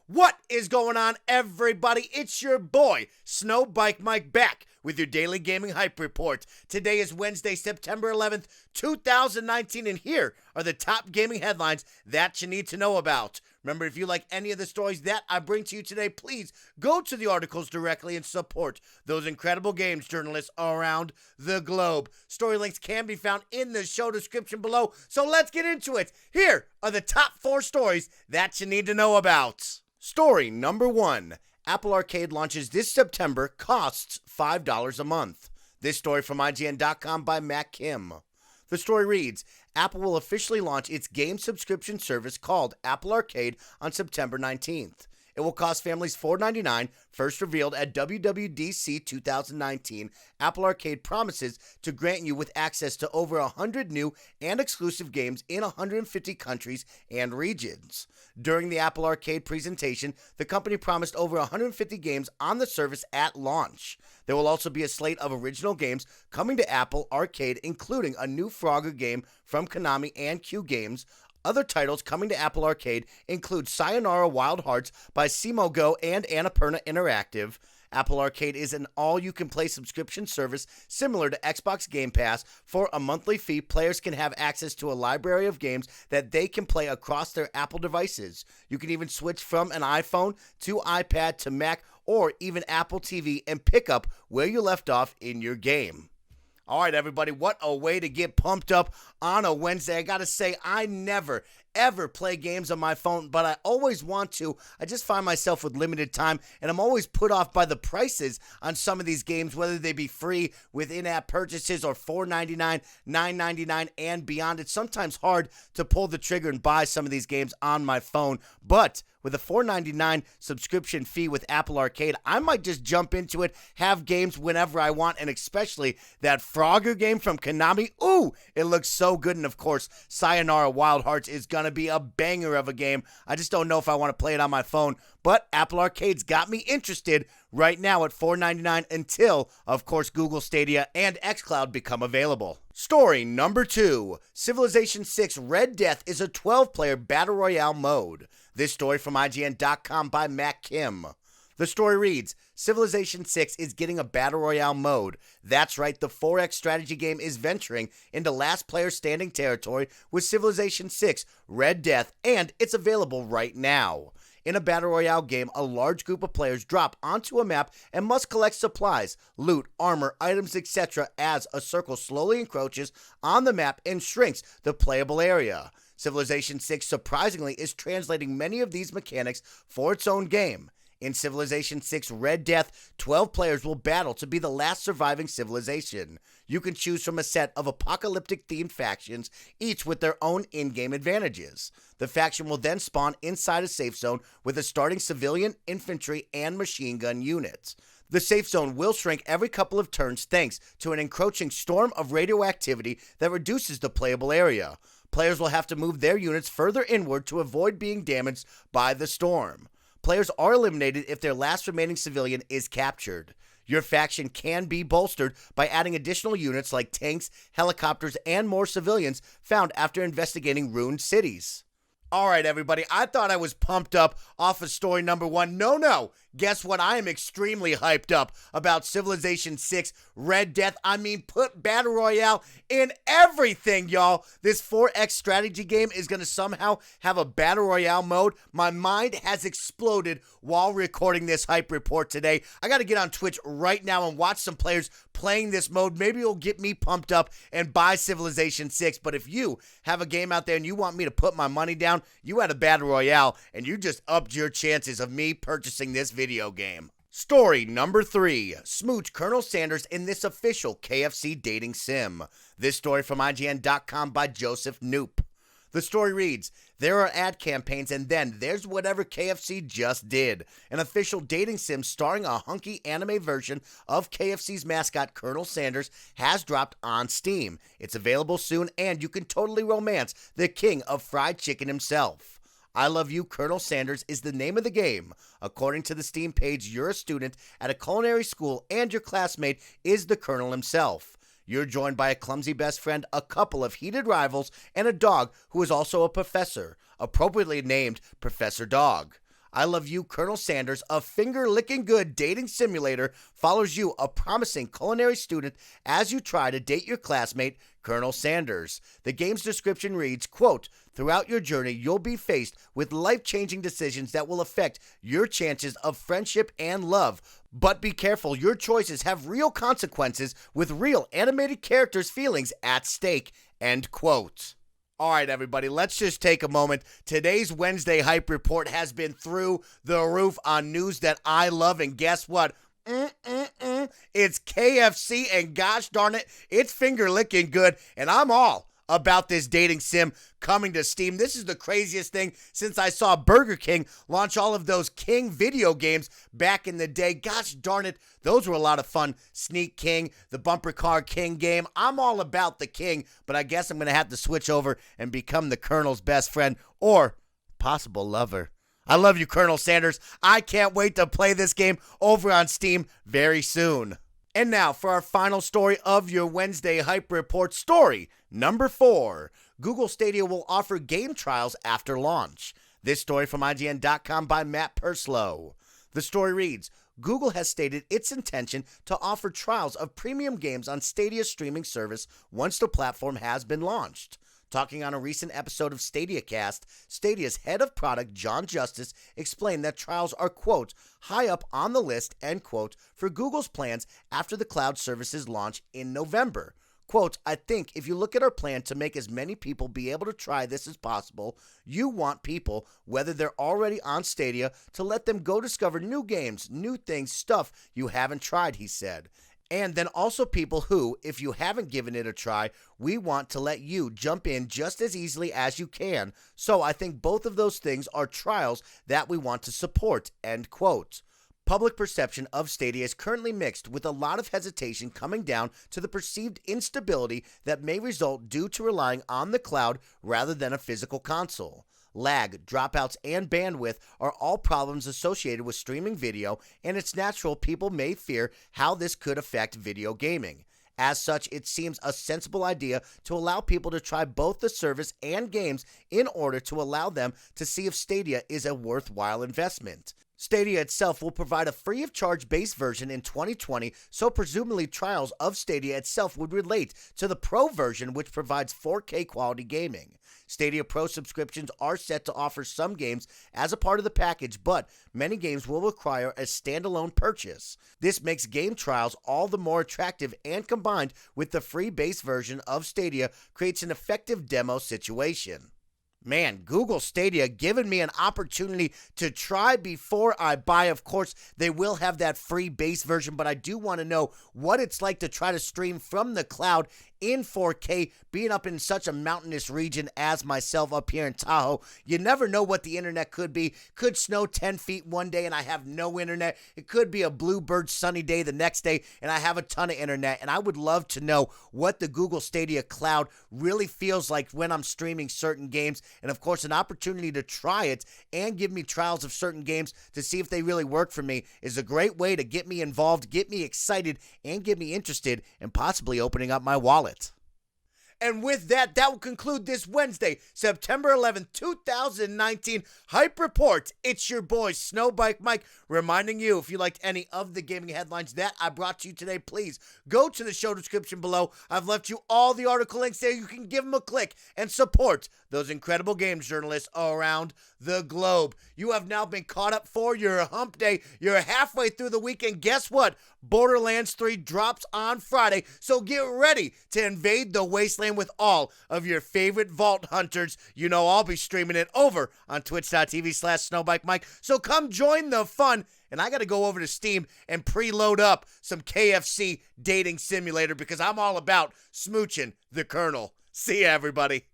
What is going on, everybody? It's your boy, SnowBikeMike, back with your daily gaming hype report. Today is Wednesday, September 11th, 2019, and here are the top gaming headlines that you need to know about. Remember, if you like any of the stories that I bring to you today, please go to the articles directly and support those incredible games journalists around the globe. Story links can be found in the show description below, so let's get into it. Here are the top 4 stories that you need to know about. Story number 1. Apple Arcade launches this September, costs $5 a month. This story from IGN.com by Matt Kim. The story reads, Apple will officially launch its game subscription service called Apple Arcade on September 19th. It will cost families $4.99, first revealed at WWDC 2019. Apple Arcade promises to grant you with access to over 100 new and exclusive games in 150 countries and regions. During the Apple Arcade presentation, the company promised over 150 games on the service at launch. There will also be a slate of original games coming to Apple Arcade, including a new Frogger game from Konami and Q Games. Other titles coming to Apple Arcade include Sayonara Wild Hearts by Simogo and Annapurna Interactive. Apple Arcade is an all-you-can-play subscription service similar to Xbox Game Pass. For a monthly fee, players can have access to a library of games that they can play across their Apple devices. You can even switch from an iPhone to iPad to Mac or even Apple TV and pick up where you left off in your game. All right, everybody, what a way to get pumped up on a Wednesday. I got to say, I never, ever play games on my phone, but I always want to. I just find myself with limited time, and I'm always put off by the prices on some of these games, whether they be free with in-app purchases or $4.99, $9.99, and beyond. It's sometimes hard to pull the trigger and buy some of these games on my phone, but with a $4.99 subscription fee with Apple Arcade, I might just jump into it, have games whenever I want, and especially that Frogger game from Konami. Ooh, it looks so good. And of course, Sayonara Wild Hearts is going to be a banger of a game. I just don't know if I want to play it on my phone, but Apple Arcade's got me interested right now at $4.99 until, of course, Google Stadia and xCloud become available. Story number 2. Civilization 6 Red Death is a 12-player Battle Royale mode. This story from IGN.com by Matt Kim. The story reads, Civilization 6 is getting a Battle Royale mode. That's right, the 4X strategy game is venturing into last player standing territory with Civilization 6 Red Death, and it's available right now. In a Battle Royale game, a large group of players drop onto a map and must collect supplies, loot, armor, items, etc. as a circle slowly encroaches on the map and shrinks the playable area. Civilization 6 surprisingly is translating many of these mechanics for its own game. In Civilization 6 Red Death, 12 players will battle to be the last surviving civilization. You can choose from a set of apocalyptic-themed factions, each with their own in-game advantages. The faction will then spawn inside a safe zone with a starting civilian, infantry, and machine gun units. The safe zone will shrink every couple of turns thanks to an encroaching storm of radioactivity that reduces the playable area. Players will have to move their units further inward to avoid being damaged by the storm. Players are eliminated if their last remaining civilian is captured. Your faction can be bolstered by adding additional units like tanks, helicopters, and more civilians found after investigating ruined cities. All right, everybody, I thought I was pumped up off of story number 1. No. Guess what? I am extremely hyped up about Civilization 6 Red Death. I mean, put Battle Royale in everything, y'all. This 4X strategy game is going to somehow have a Battle Royale mode. My mind has exploded while recording this hype report today. I got to get on Twitch right now and watch some players playing this mode. Maybe it'll get me pumped up and buy Civilization 6. But if you have a game out there and you want me to put my money down, you had a Battle Royale and you just upped your chances of me purchasing this video game. Story number 3. Smooch Colonel Sanders in this official KFC dating sim. This story from IGN.com by Joseph Noop. The story reads, there are ad campaigns and then there's whatever KFC just did. An official dating sim starring a hunky anime version of KFC's mascot Colonel Sanders has dropped on Steam. It's available soon and you can totally romance the king of fried chicken himself. I Love You, Colonel Sanders is the name of the game. According to the Steam page, you're a student at a culinary school and your classmate is the Colonel himself. You're joined by a clumsy best friend, a couple of heated rivals, and a dog who is also a professor, appropriately named Professor Dog. I Love You, Colonel Sanders, a finger-licking good dating simulator, follows you, a promising culinary student, as you try to date your classmate, Colonel Sanders. The game's description reads, quote, "Throughout your journey, you'll be faced with life-changing decisions that will affect your chances of friendship and love. But be careful, your choices have real consequences with real animated characters' feelings at stake," end quote. All right, everybody, let's just take a moment. Today's Wednesday Hype Report has been through the roof on news that I love, and guess what? It's KFC, and gosh darn it, it's finger-licking good, and I'm all about this dating sim coming to Steam. This is the craziest thing since I saw Burger King launch all of those King video games back in the day. Gosh darn it, those were a lot of fun. Sneak King, the Bumper Car King game. I'm all about the King, but I guess I'm going to have to switch over and become the Colonel's best friend or possible lover. I love you, Colonel Sanders. I can't wait to play this game over on Steam very soon. And now for our final story of your Wednesday Hype Report, story number 4. Google Stadia will offer game trials after launch. This story from IGN.com by Matt Purslow. The story reads, Google has stated its intention to offer trials of premium games on Stadia's streaming service once the platform has been launched. Talking on a recent episode of StadiaCast, Stadia's head of product, John Justice, explained that trials are, quote, high up on the list, end quote, for Google's plans after the cloud services launch in November. Quote, I think if you look at our plan to make as many people be able to try this as possible, you want people, whether they're already on Stadia, to let them go discover new games, new things, stuff you haven't tried, he said. And then also people who, if you haven't given it a try, we want to let you jump in just as easily as you can. So I think both of those things are trials that we want to support, end quote. Public perception of Stadia is currently mixed, with a lot of hesitation coming down to the perceived instability that may result due to relying on the cloud rather than a physical console. Lag, dropouts, and bandwidth are all problems associated with streaming video, and it's natural people may fear how this could affect video gaming. As such, it seems a sensible idea to allow people to try both the service and games in order to allow them to see if Stadia is a worthwhile investment. Stadia itself will provide a free-of-charge base version in 2020, so presumably trials of Stadia itself would relate to the Pro version, which provides 4K quality gaming. Stadia Pro subscriptions are set to offer some games as a part of the package, but many games will require a standalone purchase. This makes game trials all the more attractive, and combined with the free base version of Stadia creates an effective demo situation. Man, Google Stadia giving me an opportunity to try before I buy. Of course, they will have that free base version, but I do want to know what it's like to try to stream from the cloud in 4K, being up in such a mountainous region as myself up here in Tahoe. You never know what the internet could be. Could snow 10 feet one day and I have no internet. It could be a bluebird sunny day the next day and I have a ton of internet. And I would love to know what the Google Stadia cloud really feels like when I'm streaming certain games. And of course, an opportunity to try it and give me trials of certain games to see if they really work for me is a great way to get me involved, get me excited, and get me interested in possibly opening up my wallet. And with that, that will conclude this Wednesday, September 11th, 2019 Hype Report. It's your boy, SnowBikeMike, reminding you, if you liked any of the gaming headlines that I brought to you today, please go to the show description below. I've left you all the article links there. You can give them a click and support those incredible games journalists around the globe. You have now been caught up for your hump day. You're halfway through the week, and guess what? Borderlands 3 drops on Friday, so get ready to invade the wasteland with all of your favorite vault hunters. You know I'll be streaming it over on twitch.tv/SnowBikeMike, so come join the fun. And I got to go over to Steam and preload up some KFC dating simulator because I'm all about smooching the Colonel. See ya, everybody.